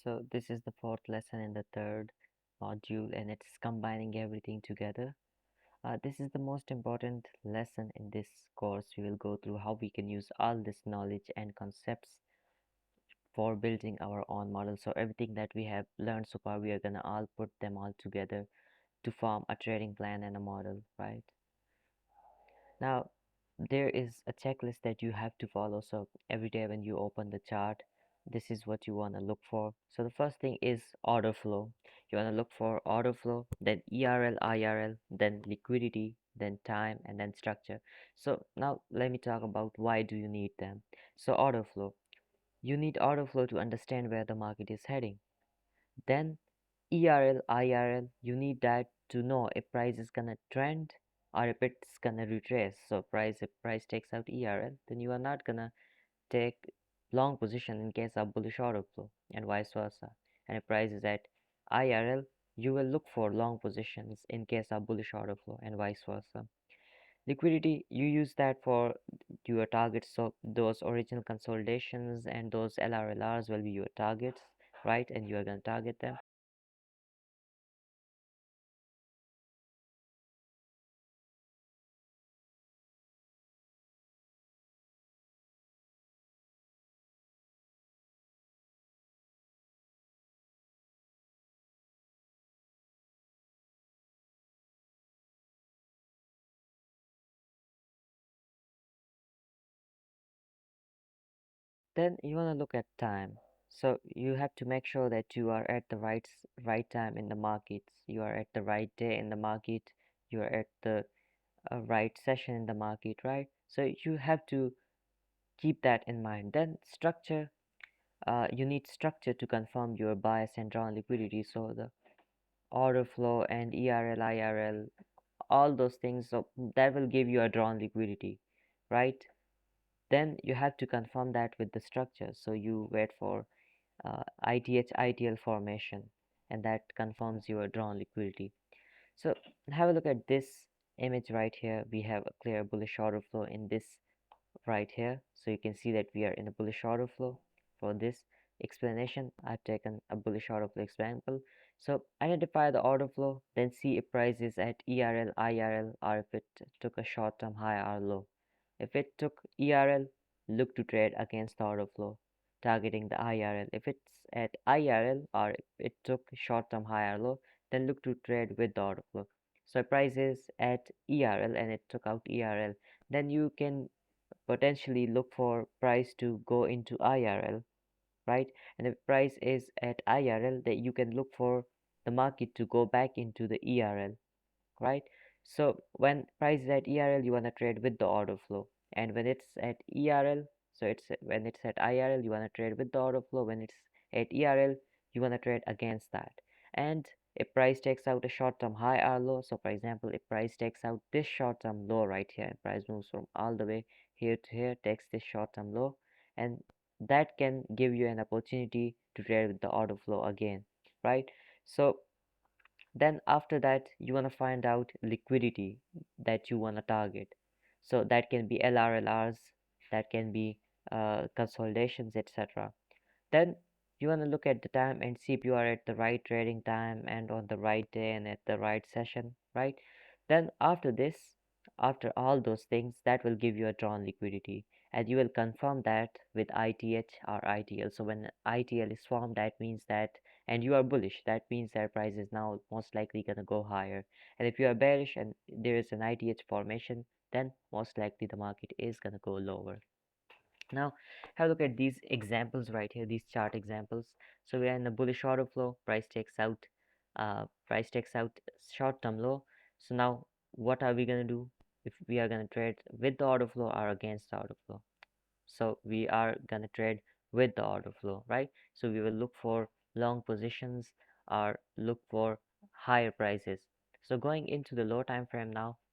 So this is the fourth lesson in the third module, and it's combining everything together. This is the most important lesson in this course. We will go through how we can use all this knowledge and concepts for building our own model. So everything that we have learned so far, we are gonna all put them all together to form a trading plan and a model, right? Now, there is a checklist that you have to follow. So every day when you open the chart, this is what you want to look for. So the first thing is order flow. You want to look for order flow, then ERL, IRL, then liquidity, then time, and then structure. So now let me talk about why do you need them. So order flow. You need order flow to understand where the market is heading. Then ERL, IRL, you need that to know if price is gonna trend or if it's gonna retrace. So if price takes out ERL, then you are not gonna take long position in case of bullish order flow and vice versa. And if price is at IRL, you will look for long positions in case of bullish order flow and vice versa. Liquidity, you use that for your targets. So those original consolidations and those LRLRs will be your targets, right? And you are gonna target them. Then you want to look at time. So you have to make sure that you are at the right time in the markets. You are at the right day in the market. You are at the right session in the market, right? So you have to keep that in mind. Then structure. You need structure to confirm your bias and drawn liquidity. So the order flow and ERL, IRL, all those things. So that will give you a drawn liquidity, right? Then you have to confirm that with the structure. So you wait for ITH ITL formation, and that confirms your drawn liquidity. So have a look at this image right here. We have a clear bullish order flow in this right here. So you can see that we are in a bullish order flow. For this explanation, I've taken a bullish order flow example. So identify the order flow, then see if price is at ERL, IRL, or if it took a short-term high or low. If it took ERL, look to trade against the order flow, targeting the IRL. If it's at IRL or if it took short-term high or low, then look to trade with the order flow. So price is at ERL and it took out ERL, then you can potentially look for price to go into IRL, right? And if price is at IRL, that you can look for the market to go back into the ERL, right? So when price is at ERL, you want to trade with the order flow, and when it's at ERL, so it's when it's at IRL, you want to trade with the order flow. When it's at ERL, you want to trade against that. And if price takes out a short-term high or low, so for example, if price takes out this short-term low right here, and price moves from all the way here to here, takes this short-term low, and that can give you an opportunity to trade with the order flow again, right? So then after that, you want to find out liquidity that you want to target. So that can be LRLRs, that can be consolidations, etc. Then you want to look at the time and see if you are at the right trading time and on the right day and at the right session, right? Then after this, after all those things, that will give you a drawn liquidity, and you will confirm that with ITH or ITL. So when ITL is formed, that means that, and you are bullish, that means that price is now most likely going to go higher. And if you are bearish and there is an ITH formation, then most likely the market is going to go lower. Now have a look at these examples right here, these chart examples. So we are in the bullish order flow. Price takes out short-term low. So now what are we going to do? If we are going to trade with the order flow or against the order flow? So we are going to trade with the order flow, right? So we will look for long positions or look for higher prices. So going into the low time frame now,